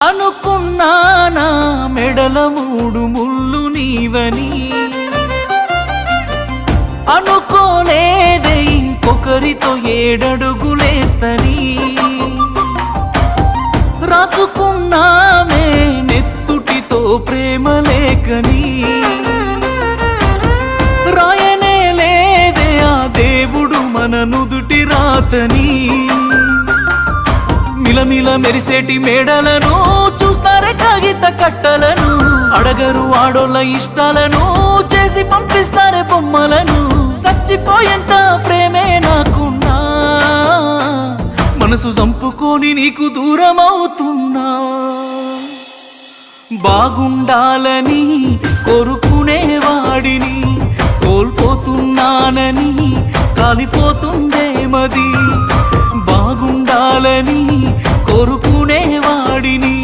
అనుకున్నానా మెడల మూడు ముళ్ళు నీవని, అనుకోలేదే ఇంకొకరితో ఏడడుగులేస్తని, రాసుకున్నామే నెత్తుటితో ప్రేమ లేఖని, రాయనే లేదే ఆ దేవుడు మన నుదుటి రాతని. మిలమిల మెరిసేటి మేడలను చూస్తారే కాగిత కట్టలను, అడగరు ఆడోళ్ళ ఇష్టాలను చేసి పంపిస్తారే బొమ్మలను. చచ్చిపోయేంత ప్రేమే నాకున్నా, మనసు చంపుకొని నీకు దూరం అవుతున్నా. బాగుండాలని కోరుకునేవాడిని కోల్పోతున్నానని కాలిపోతుందే మది. బాగుండాలని కోరుకునేవాడిని